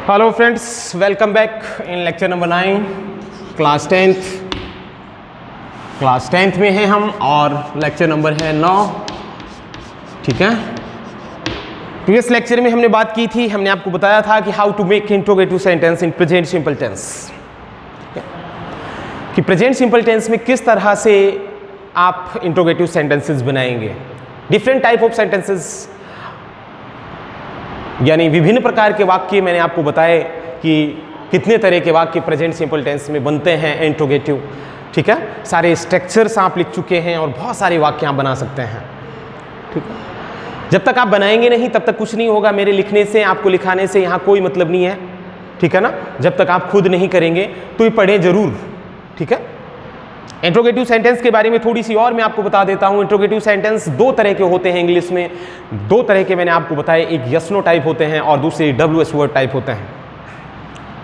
Hello friends, welcome back in lecture number 9 class 10th में हैं हम और लेक्चर नंबर है 9। ठीक है, प्रीवियस लेक्चर में हमने बात की थी, हमने आपको बताया था कि how to make interrogative sentence in present simple tense, कि प्रेजेंट सिंपल टेंस में किस तरह से आप इंट्रोगेटिव सेंटेंसेस बनाएंगे। डिफरेंट टाइप ऑफ सेंटेंसेस यानी विभिन्न प्रकार के वाक्य मैंने आपको बताए कि कितने तरह के वाक्य प्रेजेंट सिंपल टेंस में बनते हैं इंट्रोगेटिव। ठीक है, सारे स्ट्रक्चर्स आप लिख चुके हैं और बहुत सारे वाक्य आप बना सकते हैं। ठीक है, जब तक आप बनाएंगे नहीं तब तक कुछ नहीं होगा। मेरे लिखने से, आपको लिखाने से यहाँ कोई मतलब नहीं है। ठीक है ना, जब तक आप खुद नहीं करेंगे तो ये पढ़ें जरूर। ठीक है, इंट्रोगेटिव सेंटेंस के बारे में थोड़ी सी और मैं आपको बता देता हूं। इंट्रोगेटिव सेंटेंस दो तरह के होते हैं इंग्लिश में, दो तरह के मैंने आपको बताए, एक यस नो टाइप होते हैं और दूसरे WS वर्ड टाइप होते हैं।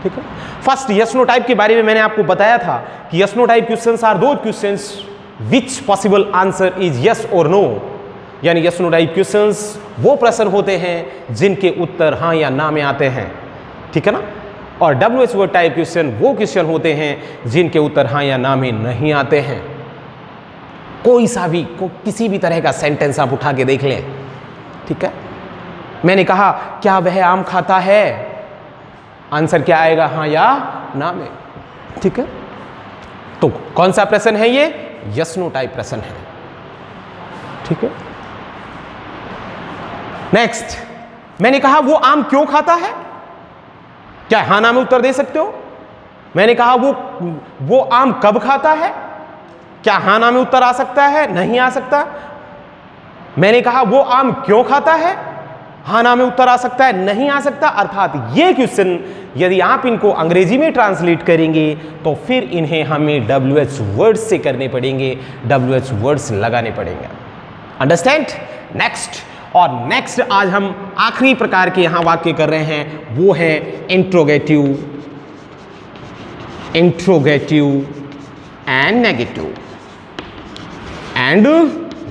ठीक है, फर्स्ट यस नो टाइप के बारे में मैंने आपको बताया था कि yes no type questions are दो questions which possible answer is yes और नो। यानी यस नो टाइप क्वेश्चंस वो प्रश्न होते हैं जिनके उत्तर हाँ या ना में आते हैं। ठीक है ना, और WS वर्ड टाइप क्वेश्चन वो क्वेश्चन होते हैं जिनके उत्तर हाँ या ना में नहीं आते हैं। कोई सा भी किसी भी तरह का सेंटेंस आप उठा के देख लें। ठीक है, मैंने कहा क्या वह आम खाता है, आंसर क्या आएगा, हाँ या ना में। ठीक है, तो कौन सा प्रश्न है ये, यस नो टाइप प्रश्न है। ठीक है, नेक्स्ट मैंने कहा वो आम क्यों खाता है, क्या हाँ ना में उत्तर दे सकते हो। मैंने कहा वो आम कब खाता है, क्या हाँ ना में उत्तर आ सकता है, नहीं आ सकता। मैंने कहा वो आम क्यों खाता है, हाँ ना में उत्तर आ सकता है, नहीं आ सकता। अर्थात ये क्वेश्चन यदि आप इनको अंग्रेजी में ट्रांसलेट करेंगे तो फिर इन्हें हमें WH वर्ड्स से करने पड़ेंगे, WH वर्ड्स लगाने पड़ेंगे। अंडरस्टैंड। नेक्स्ट, और नेक्स्ट आज हम आखिरी प्रकार के यहां वाक्य कर रहे हैं, वो है इंट्रोगेटिव एंड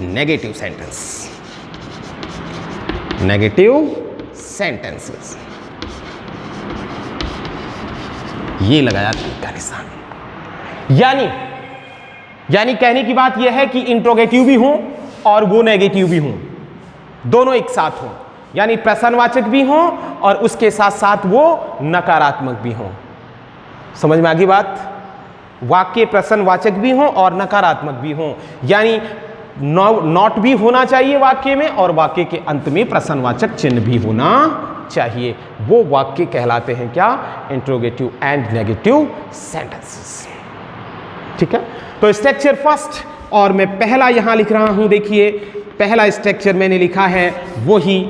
नेगेटिव सेंटेंसेस। ये लगाया तीर का निशान। यानी कहने की बात यह है कि इंट्रोगेटिव भी हूं और वो नेगेटिव भी हूं, दोनों एक साथ हों। यानी प्रश्नवाचक भी हों और उसके साथ साथ वो नकारात्मक भी हों। समझ में आ गई बात। वाक्य प्रश्नवाचक भी हों और नकारात्मक भी हों, यानी नॉट भी होना चाहिए वाक्य में और वाक्य के अंत में प्रश्नवाचक चिन्ह भी होना चाहिए। वो वाक्य कहलाते हैं क्या, इंट्रोगेटिव एंड नेगेटिव सेंटेंसेस। ठीक है, तो स्ट्रक्चर फर्स्ट, और मैं पहला यहां लिख रहा हूं, देखिए पहला स्ट्रक्चर मैंने लिखा है वही,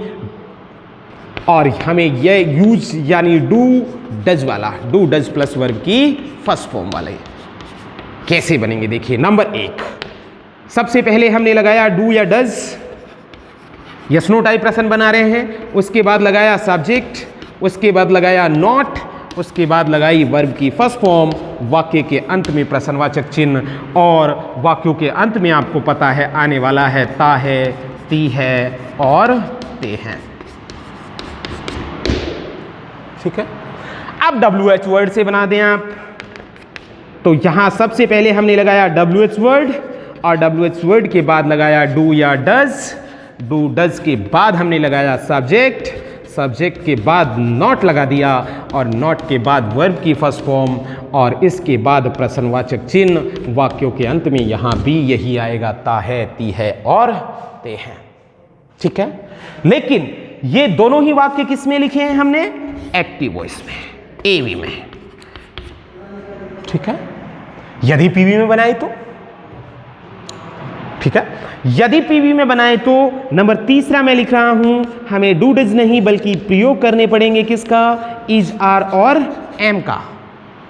और हमें यह यूज यानी डू डज वाला, डू डज प्लस वर्ब की फर्स्ट फॉर्म वाले कैसे बनेंगे। देखिए नंबर 1, सबसे पहले हमने लगाया डू या डज, यस नो टाइप प्रश्न बना रहे हैं। उसके बाद लगाया सब्जेक्ट, उसके बाद लगाया नॉट, उसके बाद लगाई वर्ब की फर्स्ट फॉर्म, वाक्य के अंत में प्रश्नवाचक चिन्ह, और वाक्यों के अंत में आपको पता है आने वाला है ता है, ती है और ते हैं। ठीक है, अब WH वर्ड से बना दें आप। तो यहां सबसे पहले हमने लगाया WH वर्ड, और WH वर्ड के बाद लगाया डू या डज, डू डज के बाद हमने लगाया सब्जेक्ट, सब्जेक्ट के बाद नॉट लगा दिया, और नॉट के बाद वर्ब की फर्स्ट फॉर्म, और इसके बाद प्रश्नवाचक चिन्ह। वाक्यों के अंत में यहाँ भी यही आएगा, ता है, ती है और ते हैं। ठीक है, लेकिन ये दोनों ही वाक्य किस में लिखे हैं हमने, एक्टिव वॉइस में, AV में। ठीक है, यदि PV में बनाए तो, ठीक है, यदि PV में बनाए तो नंबर 3 मैं लिख रहा हूं, हमें डू डज नहीं बल्कि प्रयोग करने पड़ेंगे किसका, इज, आर और एम का।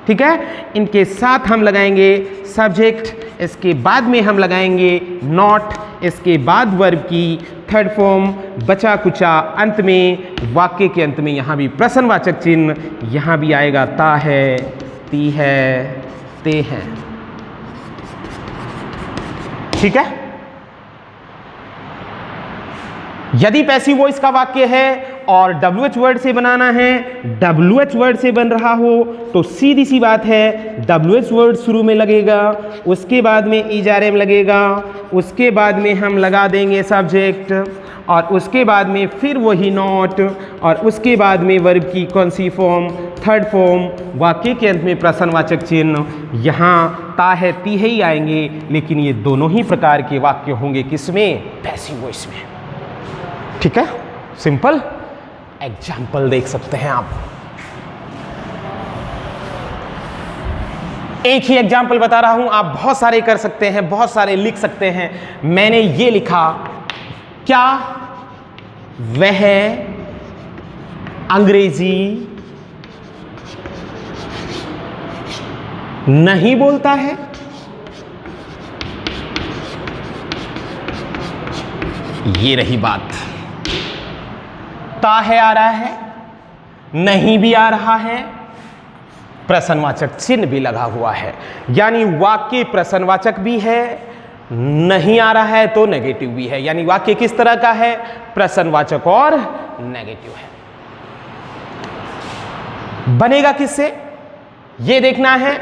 ठीक है, इनके साथ हम लगाएंगे सब्जेक्ट, इसके बाद में हम लगाएंगे नॉट, इसके बाद वर्ब की थर्ड फॉर्म, बचा कुचा अंत में, वाक्य के अंत में यहां भी प्रश्नवाचक चिन्ह, यहां भी आएगा ता है, ती है, ते हैं। ठीक है, यदि पैसिव वॉइस का वाक्य है और WH वर्ड से बनाना है, WH वर्ड से बन रहा हो तो सीधी सी बात है WH वर्ड शुरू में लगेगा, उसके बाद में ERM लगेगा, उसके बाद में हम लगा देंगे सब्जेक्ट, और उसके बाद में फिर वही नॉट, और उसके बाद में वर्ब की कौन सी फॉर्म, थर्ड फॉर्म, वाक्य के अंत में प्रश्नवाचक चिन्ह। यहाँ ता है ती है ही आएंगे, लेकिन ये दोनों ही प्रकार के वाक्य होंगे किसमें, पैसिव वॉइस में। ठीक है, सिंपल एग्जाम्पल देख सकते हैं आप। एक ही एग्जाम्पल बता रहा हूं, आप बहुत सारे कर सकते हैं, बहुत सारे लिख सकते हैं। मैंने ये लिखा, क्या वह अंग्रेजी नहीं बोलता है? ये रही बात। ता है आ रहा है, नहीं भी आ रहा है, प्रश्नवाचक चिन्ह भी लगा हुआ है, यानी वाक्य प्रश्नवाचक भी है, नहीं आ रहा है तो नेगेटिव भी है, यानी वाक्य किस तरह का है, प्रश्नवाचक और नेगेटिव है। बनेगा किससे, ये देखना है।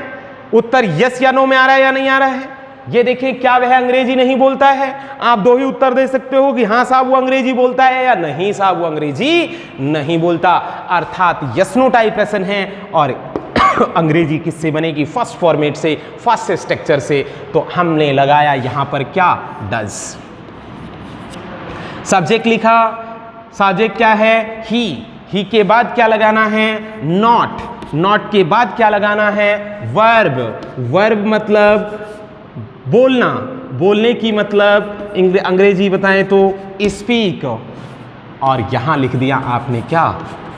उत्तर यस या नो में आ रहा है या नहीं आ रहा है, ये देखें। क्या वह अंग्रेजी नहीं बोलता है, आप दो ही उत्तर दे सकते हो कि हाँ साहब वो अंग्रेजी बोलता है, या नहीं साहब वो अंग्रेजी नहीं बोलता, अर्थात यस नो टाइप प्रश्न है। और अंग्रेजी किससे बनेगी, फर्स्ट फॉर्मेट से, फर्स्ट स्ट्रक्चर से। तो हमने लगाया यहां पर क्या, डज। सब्जेक्ट लिखा, सब्जेक्ट क्या है, ही के बाद क्या लगाना है, नॉट, नॉट के बाद क्या लगाना है, वर्ब, वर्ब मतलब बोलना, बोलने की मतलब अंग्रेजी बताएं तो स्पीक, और यहां लिख दिया आपने क्या,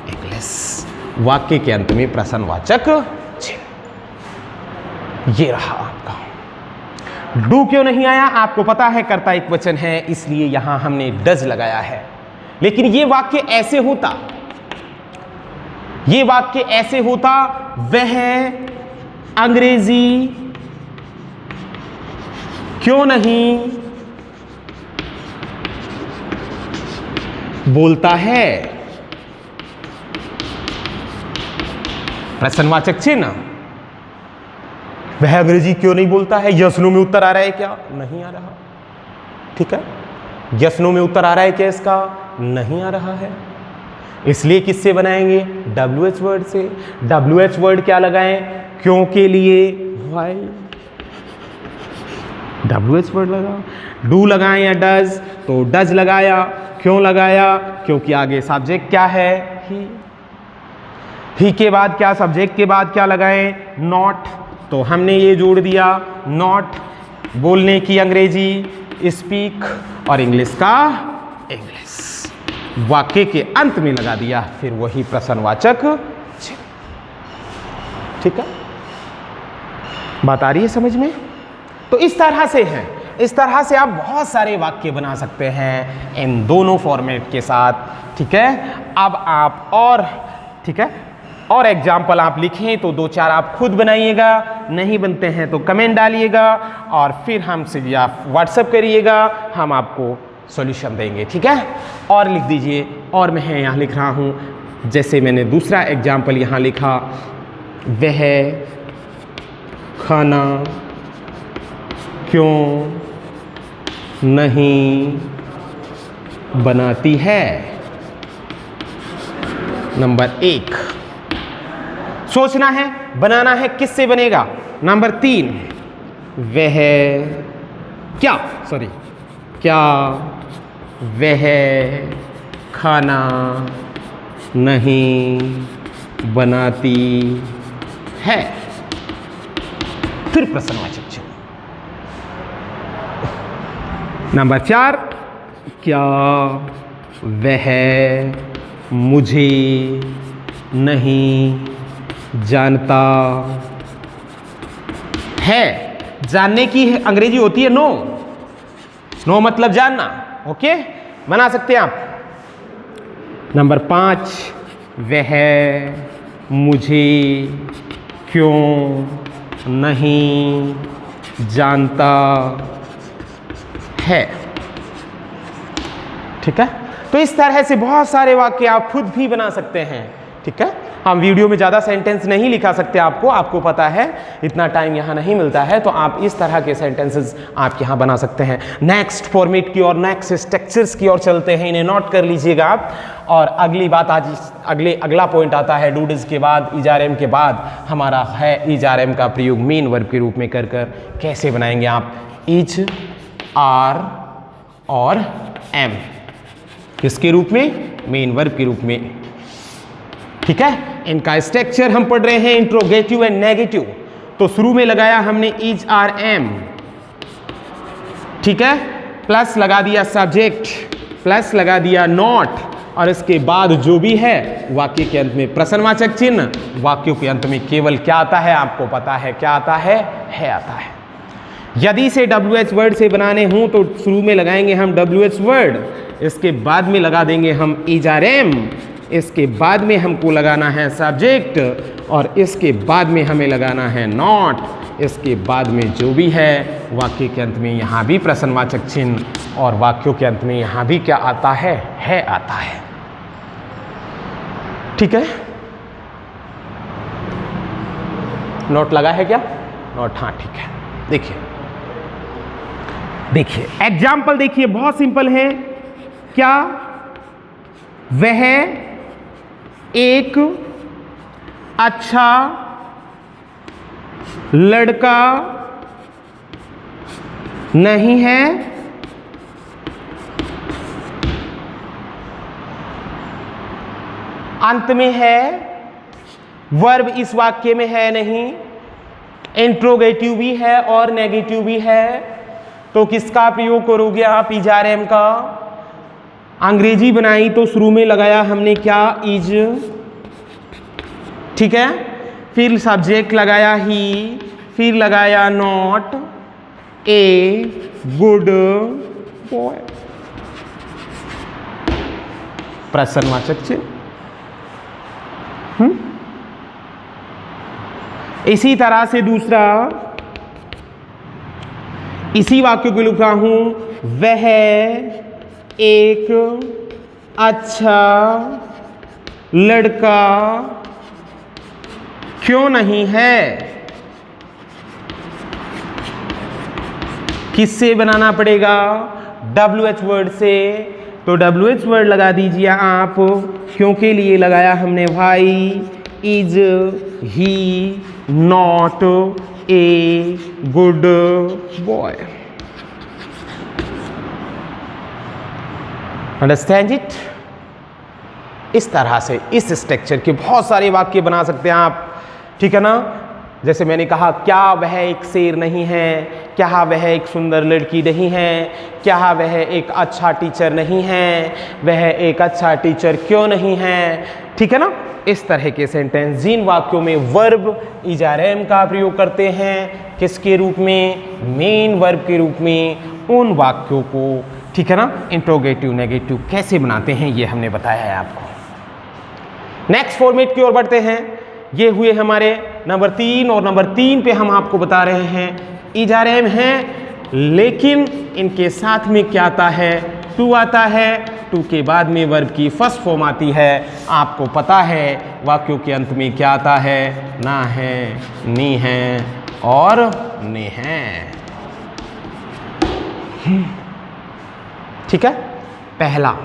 इंग्लिश। वाक्य के अंत में प्रश्नवाचक चिन्ह। ये रहा आपका। डू क्यों नहीं आया, आपको पता है कर्ता एक वचन है, इसलिए यहां हमने डज लगाया है। लेकिन ये वाक्य ऐसे होता, ये वाक्य ऐसे होता, वह अंग्रेजी क्यों नहीं बोलता है, प्रश्नवाचक चिन्ह। वह अंग्रेजी क्यों नहीं बोलता है, यस नो में उत्तर आ रहा है क्या, नहीं आ रहा। ठीक है, यस नो में उत्तर आ रहा है क्या इसका, नहीं आ रहा है। इसलिए किससे बनाएंगे, WH वर्ड से। WH वर्ड क्या लगाएं, क्यों के लिए, व्हाई, WH वर्ड लगा। डू लगाएं या डज, तो डज लगाया, क्यों लगाया, क्योंकि आगे सब्जेक्ट क्या है, ही के बाद क्या, सब्जेक्ट के बाद क्या लगाएं, नॉट, तो हमने ये जोड़ दिया, नॉट बोलने की अंग्रेजी, स्पीक, और इंग्लिश का इंग्लिश। वाक्य के अंत में लगा दिया फिर वही प्रश्नवाचक चिन्ह। ठीक है, बात आ रही है समझ में। तो इस तरह से है, इस तरह से आप बहुत सारे वाक्य बना सकते हैं इन दोनों फॉर्मेट के साथ। ठीक है, अब आप और, ठीक है, और एग्जाम्पल आप लिखें तो दो चार आप खुद बनाइएगा, नहीं बनते हैं तो कमेंट डालिएगा, और फिर हमसे या व्हाट्सएप करिएगा, हम आपको सॉल्यूशन देंगे। ठीक है, और लिख दीजिए, और मैं यहाँ लिख रहा हूँ, जैसे मैंने दूसरा एग्जाम्पल यहाँ लिखा, वह खाना क्यों नहीं बनाती है। नंबर 1 सोचना है, बनाना है, किससे बनेगा। नंबर 3 वह क्या, सॉरी, क्या वह खाना नहीं बनाती है, फिर प्रश्नवाचक चिन्ह। नंबर 4 क्या वह मुझे नहीं जानता है। जानने की अंग्रेजी होती है नो, नो मतलब जानना। ओके, बना सकते हैं आप। नंबर 5 वह मुझे क्यों नहीं जानता है। ठीक है, तो इस तरह से बहुत सारे वाक्य आप खुद भी बना सकते हैं, ठीक है। हम वीडियो में ज़्यादा सेंटेंस नहीं लिखा सकते, आपको पता है इतना टाइम यहाँ नहीं मिलता है, तो आप इस तरह के सेंटेंसेस आप यहाँ बना सकते हैं। नेक्स्ट फॉर्मेट की और नेक्स्ट स्ट्रक्चर्स की ओर चलते हैं, इन्हें नोट कर लीजिएगा आप। और अगली बात अगला पॉइंट आता है डूडज के बाद, इजारेम के बाद हमारा है इजारेम का प्रयोग मेन वर्ब के रूप में कर कैसे बनाएंगे आप इज, आर और एम, किसके रूप में? मेन वर्ब के रूप में, ठीक है। इनका स्ट्रक्चर हम पढ़ रहे हैं इंट्रोगेटिव एंड नेगेटिव। तो शुरू में लगाया हमने इज, आर, एम, ठीक है, प्लस लगा दिया सब्जेक्ट, प्लस लगा दिया नॉट, और इसके बाद जो भी है वाक्य के अंत में प्रश्नवाचक चिन्ह। वाक्यों के अंत में केवल क्या आता है? आपको पता है क्या आता है आता है। यदि इसे WH वर्ड से बनाने हों तो शुरू में लगाएंगे हम WH वर्ड, इसके बाद में लगा देंगे हम इज, आर, एम, इसके बाद में हमको लगाना है सब्जेक्ट, और इसके बाद में हमें लगाना है नॉट, इसके बाद में जो भी है वाक्य के अंत में यहाँ भी प्रश्नवाचक चिन्ह, और वाक्यों के अंत में यहाँ भी क्या आता है आता है, ठीक है। नोट लगा है क्या? नोट, हाँ ठीक है। देखिए एग्जाम्पल देखिए, बहुत सिंपल है। क्या वह एक अच्छा लड़का नहीं है? अंत में है, वर्ब इस वाक्य में है नहीं, इंट्रोगेटिव भी है और नेगेटिव भी है, तो किसका प्रयोग करोगे आप? इजारेम का। अंग्रेजी बनाई तो शुरू में लगाया हमने क्या? इज, ठीक है, फिर सब्जेक्ट लगाया ही, फिर लगाया नॉट, ए गुड बॉय, प्रश्नवाचक चिन्ह। इसी तरह से दूसरा, इसी वाक्य को लिखा हूं, वह एक अच्छा लड़का क्यों नहीं है? किससे बनाना पड़ेगा? WH वर्ड से। तो WH वर्ड लगा दीजिए आप, क्यों के लिए लगाया हमने भाई? Is, he, not, a good boy. Understand it? इस तरह से इस स्ट्रक्चर के बहुत सारे वाक्य बना सकते हैं आप, ठीक है ना। जैसे मैंने कहा, क्या वह एक शेर नहीं है? क्या वह एक सुंदर लड़की नहीं है? क्या वह एक अच्छा टीचर नहीं है? वह एक अच्छा टीचर क्यों नहीं है? ठीक है ना। इस तरह के सेंटेंस जिन वाक्यों में वर्ब इजारेम का प्रयोग करते हैं, किसके रूप में? मेन वर्ब के रूप में, उन वाक्यों को, ठीक है ना, इंट्रोगेटिव नेगेटिव कैसे बनाते हैं ये हमने बताया है आपको। नेक्स्ट फॉर्मेट की ओर बढ़ते हैं। ये हुए हमारे नंबर 3, और नंबर 3 पे हम आपको बता रहे हैं इजारेम हैं, लेकिन इनके साथ में क्या आता है? टू आता है। टू के बाद में वर्ब की फर्स्ट फॉर्म आती है। आपको पता है वाक्यों के अंत में क्या आता है? ना है, नी है और ने है, ठीक है। पहला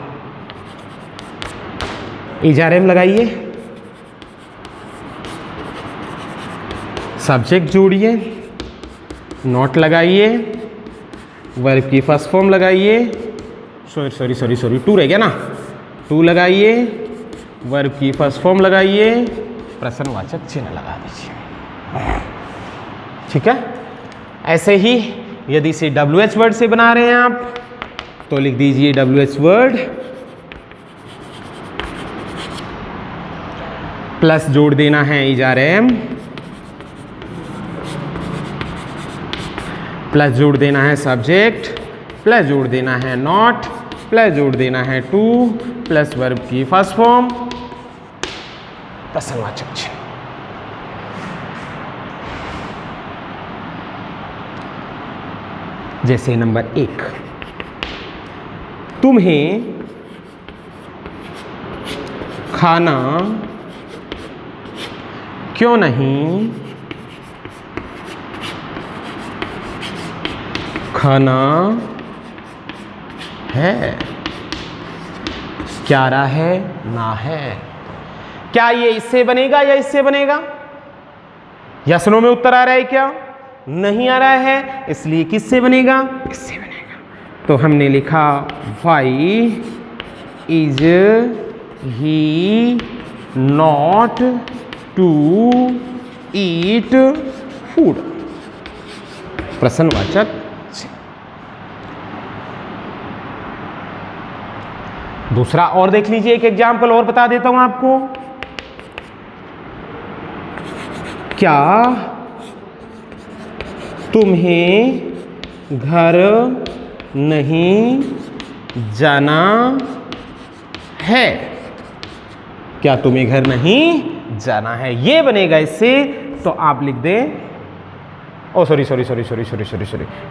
इजारेम लगाइए, सब्जेक्ट जोड़िए, नोट लगाइए, वर्ब की फर्स्ट फॉर्म लगाइए, सॉरी टू रह गया ना, टू लगाइए, वर्ब की फर्स्ट फॉर्म लगाइए, प्रश्नवाचक चिन्ह लगा दीजिए, ठीक है। ऐसे ही यदि इसे WH वर्ड से बना रहे हैं आप तो लिख दीजिए WH वर्ड, प्लस जोड़ देना है इजारेम, प्लस जोड़ देना है सब्जेक्ट, प्लस जोड़ देना है नॉट, प्लस जोड़ देना है टू, प्लस वर्ब की फर्स्ट फॉर्म, प्रश्नवाचक चिन्ह। जैसे नंबर 1, तुम्हें खाना क्यों नहीं खाना है? क्या रहा है? ना है। क्या ये इससे बनेगा या इससे बनेगा? यस नो में उत्तर आ रहा है क्या? नहीं आ रहा है, इसलिए किससे बनेगा? इससे बनेगा। तो हमने लिखा why is he not to eat food, प्रश्नवाचक चिन्ह। दूसरा और देख लीजिए, एक एग्जाम्पल और बता देता हूं आपको। क्या तुम्हें घर नहीं जाना है? क्या तुम्हें घर नहीं जाना है, ये बनेगा इससे। तो आप लिख दें, ओ सॉरी,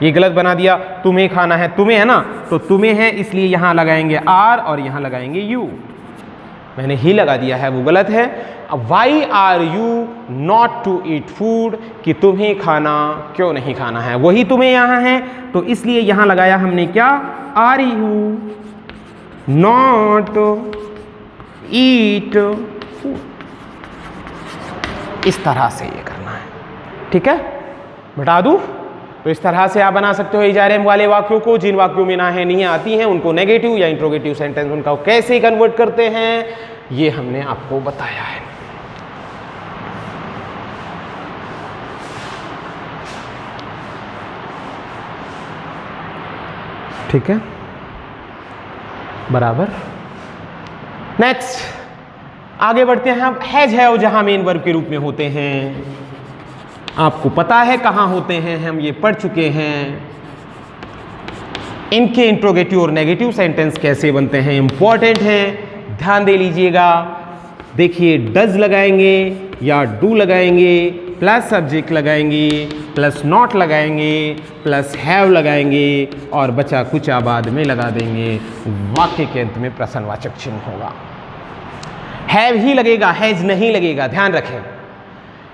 ये गलत बना दिया। तुम्हें खाना है, तुम्हें है ना, तो तुम्हें है इसलिए यहां लगाएंगे आर और यहां लगाएंगे यू। मैंने ही लगा दिया है, वो गलत है। अब why are you not to eat food, कि तुम्हें खाना क्यों नहीं खाना है, वही तुम्हें यहां है, तो इसलिए यहां लगाया हमने क्या? Are you not eat food. इस तरह से ये करना है, ठीक है? बता दूं तो इस तरह से आप बना सकते हो इजारे वाले वाक्यों को। जिन वाक्यों में ना है नहीं आती हैं उनको नेगेटिव या इंट्रोगेटिव सेंटेंस उनका कैसे कन्वर्ट करते हैं, ये हमने आपको बताया है। ठीक है, बराबर। नेक्स्ट आगे बढ़ते हैं। अब हैज हैव जहां मेन वर्ब के रूप में होते हैं, आपको पता है कहां होते हैं, हम ये पढ़ चुके हैं। इनके इंट्रोगेटिव और नेगेटिव सेंटेंस कैसे बनते हैं इंपॉर्टेंट हैं, ध्यान दे लीजिएगा। देखिए, डज लगाएंगे या डू लगाएंगे, प्लस सब्जेक्ट लगाएंगे, प्लस नॉट लगाएंगे, प्लस हैव लगाएंगे और बचा कुचा बाद में लगा देंगे। वाक्य के अंत में प्रश्नवाचक चिन्ह होगा। हैव ही लगेगा, हैज नहीं लगेगा, ध्यान रखें।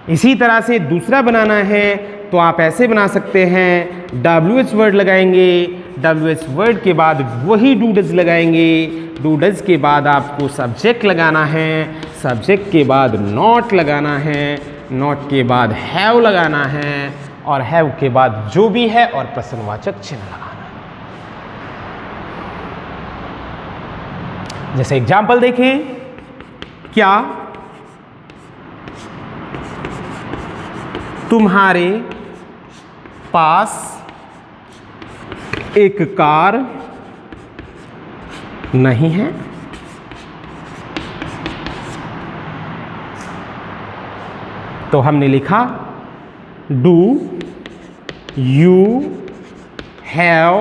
इसी तरह से दूसरा बनाना है तो आप ऐसे बना सकते हैं, WH वर्ड लगाएंगे, WH वर्ड के बाद वही डू डज लगाएंगे, डू डज के बाद आपको सब्जेक्ट लगाना है, सब्जेक्ट के बाद नॉट लगाना है, नॉट के बाद हैव लगाना है और हैव के बाद जो भी है और प्रश्नवाचक चिन्ह लगाना है। जैसे एग्जाम्पल देखें, क्या तुम्हारे पास एक कार नहीं है? तो हमने लिखा do you have,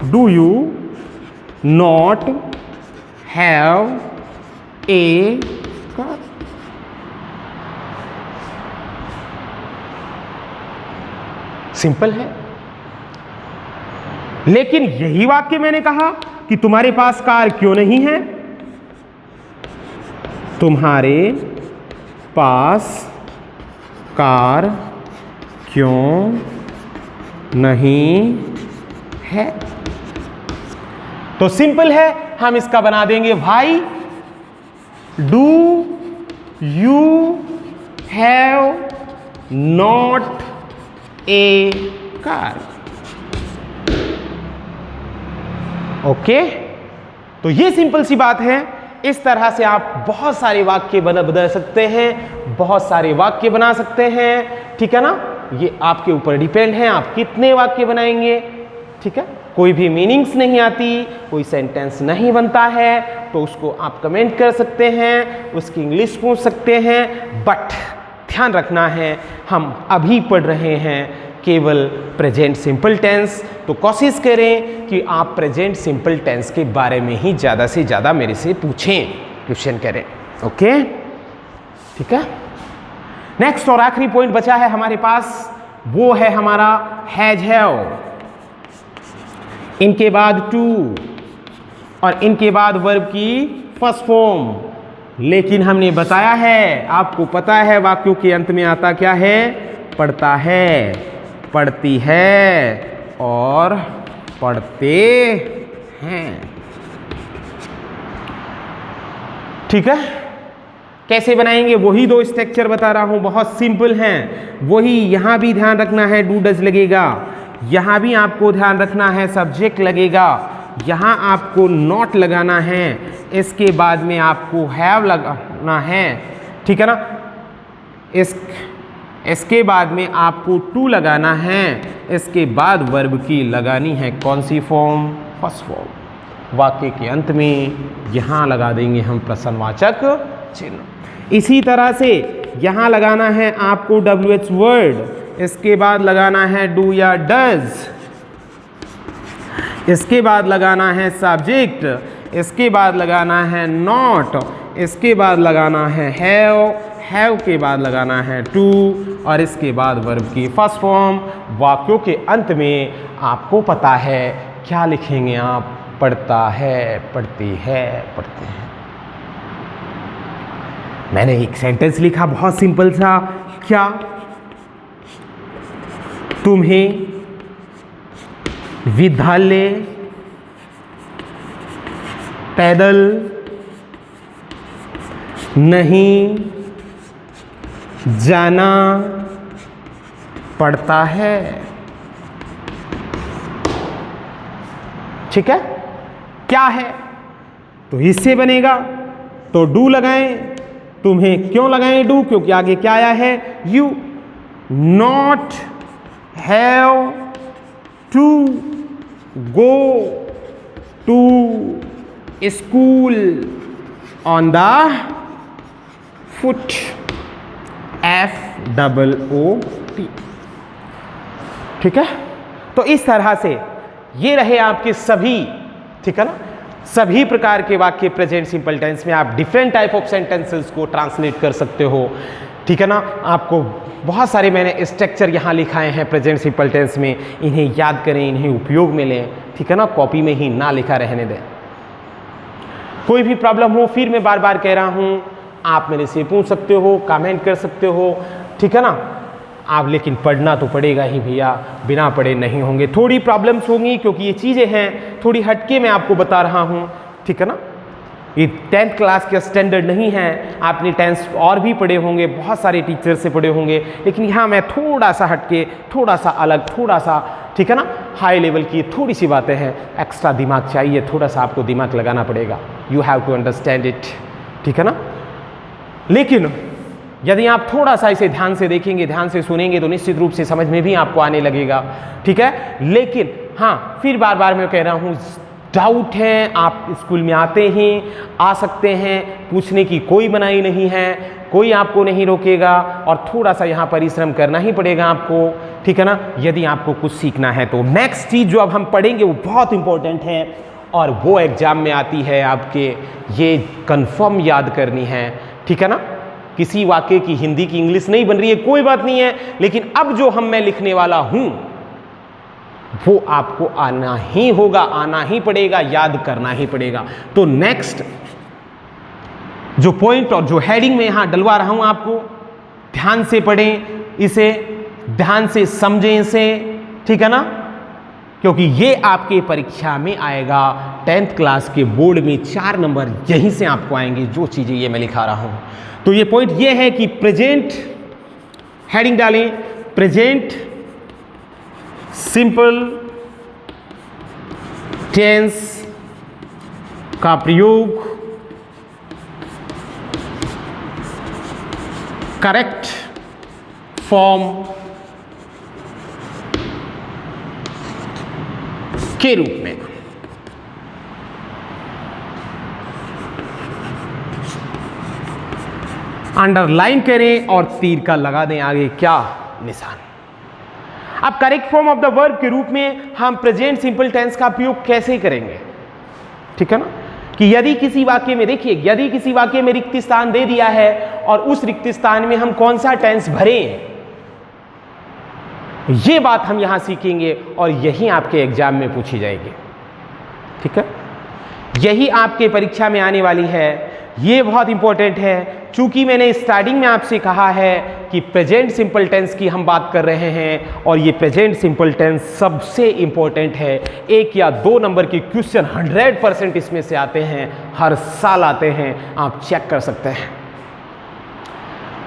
do you not have a car? Simple है। लेकिन यही वाक्य मैंने कहा कि तुम्हारे पास कार क्यों नहीं है? तुम्हारे पास कार क्यों नहीं है? तो सिंपल है, हम इसका बना देंगे भाई do you have not a car. Okay, तो ये सिंपल सी बात है। इस तरह से आप बहुत सारे वाक्य बदल सकते हैं, बहुत सारे वाक्य बना सकते हैं, ठीक है ना? ये आपके ऊपर डिपेंड है, आप कितने वाक्य बनाएंगे, ठीक है? कोई भी मीनिंग्स नहीं आती, कोई सेंटेंस नहीं बनता है तो उसको आप कमेंट कर सकते हैं, उसकी इंग्लिश पूछ सकते हैं। बट ध्यान रखना है, हम अभी पढ़ रहे हैं केवल प्रेजेंट सिंपल टेंस, तो कोशिश करें कि आप प्रेजेंट सिंपल टेंस के बारे में ही ज़्यादा से ज़्यादा मेरे से पूछें, क्वेश्चन करें। ओके, ठीक है। नेक्स्ट और आखिरी पॉइंट बचा है हमारे पास, वो है हमारा हैज हैव। इनके बाद टू और इनके बाद वर्ब की फर्स्ट फॉर्म लेकिन हमने बताया है, आपको पता है वाक्यों के अंत में आता क्या है? पढ़ता है, पढ़ती है और पढ़ते हैं। ठीक है, कैसे बनाएंगे? वही दो स्ट्रक्चर बता रहा हूं, बहुत सिंपल हैं। वही यहां भी ध्यान रखना है, डू डज लगेगा, यहां भी आपको ध्यान रखना है, सब्जेक्ट लगेगा, यहां आपको नॉट लगाना है, इसके बाद में आपको हैव लगाना है। ठीक है ना? इसके बाद में आपको टू लगाना है, इसके बाद वर्ब की लगानी है कौन सी फॉर्म? First form. वाक्य के अंत में यहां लगा देंगे हम प्रश्नवाचक चिन्ह। इसी तरह से यहां लगाना है आपको WH वर्ड, इसके बाद लगाना है डू या डज, इसके बाद लगाना है सब्जेक्ट, इसके बाद लगाना है नॉट, इसके बाद लगाना है हैव के बाद लगाना है टू, और इसके बाद वर्ब की फर्स्ट फॉर्म। वाक्यों के अंत में आपको पता है क्या लिखेंगे आप? पढ़ता है, पढ़ती है, पढ़ते हैं। मैंने एक सेंटेंस लिखा बहुत सिंपल सा, क्या? तुम्हें विद्यालय पैदल नहीं जाना पड़ता है। ठीक है, क्या है? तो इससे बनेगा, तो डू लगाएं। तुम्हें क्यों लगाएं डू? क्योंकि आगे क्या आया है? You not have to go to school on the foot, FOOT। ठीक है, तो इस तरह से ये रहे आपके सभी, ठीक है ना, सभी प्रकार के वाक्य प्रेजेंट सिंपल टेंस में आप डिफरेंट टाइप ऑफ सेंटेंसेस को ट्रांसलेट कर सकते हो। ठीक है ना, आपको बहुत सारे मैंने स्ट्रक्चर यहाँ लिखाए हैं प्रेजेंट सिंपल टेंस में, इन्हें याद करें, इन्हें उपयोग में लें। ठीक है ना, कॉपी में ही ना लिखा रहने दें। कोई भी प्रॉब्लम हो, फिर मैं बार बार कह रहा हूँ, आप मेरे से पूछ सकते हो, कमेंट कर सकते हो। ठीक है ना, आप लेकिन पढ़ना तो पड़ेगा ही भैया, बिना पढ़े नहीं होंगे। थोड़ी प्रॉब्लम्स होंगी क्योंकि ये चीज़ें हैं थोड़ी हटके मैं आपको बता रहा हूँ। ठीक है ना, ये 10th क्लास का स्टैंडर्ड नहीं है, आपने 10th और भी पढ़े होंगे, बहुत सारे टीचर से पढ़े होंगे, लेकिन यहाँ मैं थोड़ा सा हटके, थोड़ा सा अलग, थोड़ा सा, ठीक है ना, हाई लेवल की थोड़ी सी बातें हैं। एक्स्ट्रा दिमाग चाहिए, थोड़ा सा आपको दिमाग लगाना पड़ेगा। You have to understand it. ठीक है ना, लेकिन यदि आप थोड़ा सा इसे ध्यान से देखेंगे, ध्यान से सुनेंगे, तो निश्चित रूप से समझ में भी आपको आने लगेगा। ठीक है, लेकिन हाँ, फिर बार बार मैं कह रहा हूँ, डाउट है, आप स्कूल में आते हैं, आ सकते हैं, पूछने की कोई मनाही नहीं है, कोई आपको नहीं रोकेगा, और थोड़ा सा यहाँ परिश्रम करना ही पड़ेगा आपको। ठीक है ना, यदि आपको कुछ सीखना है तो। नेक्स्ट चीज़ जो अब हम पढ़ेंगे वो बहुत इंपॉर्टेंट है, और वो एग्जाम में आती है आपके, ये कंफर्म याद करनी है। ठीक है ना, किसी वाक्य की हिंदी की इंग्लिश नहीं बन रही है, कोई बात नहीं है, लेकिन अब जो मैं लिखने वाला हूं वो आपको आना ही होगा, आना ही पड़ेगा, याद करना ही पड़ेगा। तो नेक्स्ट जो पॉइंट और जो हेडिंग में यहां डलवा रहा हूं, आपको ध्यान से पढ़ें इसे, ध्यान से समझें इसे। ठीक है ना, क्योंकि ये आपके परीक्षा में आएगा, 10th क्लास के बोर्ड में 4 नंबर यहीं से आपको आएंगे, जो चीज़ें ये मैं लिखा रहा हूं। तो ये पॉइंट ये है कि प्रेजेंट, हेडिंग डालें, प्रेजेंट सिंपल टेंस का प्रयोग करेक्ट फॉर्म के रूप में। अंडरलाइन करें और तीर का लगा दें आगे क्या निशान। अब correct form of the verb के रूप में हम प्रेजेंट सिंपल टेंस का उपयोग कैसे करेंगे? ठीक है ना, कि यदि किसी वाक्य में, देखिए, यदि किसी वाक्य में रिक्त स्थान दे दिया है और उस रिक्त स्थान में हम कौन सा टेंस भरें, ये बात हम यहां सीखेंगे और यही आपके एग्जाम में पूछी जाएगी। ठीक है, यही आपके परीक्षा में आने वाली है। ये बहुत इंपॉर्टेंट है। चूंकि मैंने स्टार्टिंग में आपसे कहा है कि प्रेजेंट सिंपल टेंस की हम बात कर रहे हैं और ये प्रेजेंट सिंपल टेंस सबसे इंपॉर्टेंट है। 1 या 2 नंबर के क्वेश्चन 100% इसमें से आते हैं, हर साल आते हैं, आप चेक कर सकते हैं।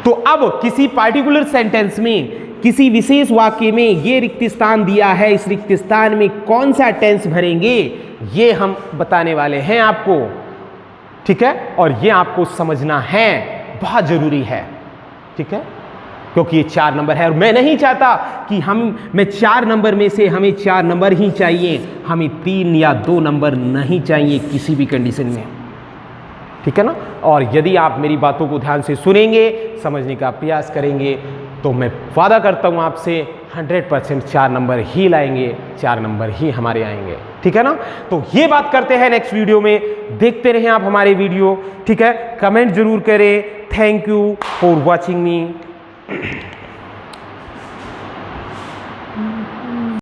तो अब किसी पार्टिकुलर सेंटेंस में, किसी विशेष वाक्य में ये रिक्त स्थान दिया है, इस रिक्त स्थान में कौन सा टेंस भरेंगे ये हम बताने वाले हैं आपको, ठीक है। और ये आपको समझना है, बहुत जरूरी है, ठीक है, क्योंकि ये 4 नंबर है और मैं नहीं चाहता कि मैं 4 नंबर में से हमें 4 नंबर ही चाहिए, हमें 3 या 2 नंबर नहीं चाहिए किसी भी कंडीशन में, ठीक है ना। और यदि आप मेरी बातों को ध्यान से सुनेंगे, समझने का प्रयास करेंगे, तो मैं वादा करता हूँ आपसे 100% 4 नंबर ही लाएंगे, 4 नंबर ही हमारे आएंगे, ठीक है ना। तो ये बात करते हैं नेक्स्ट वीडियो में, देखते रहें आप हमारे वीडियो, ठीक है। कमेंट जरूर करें। Thank you for watching me.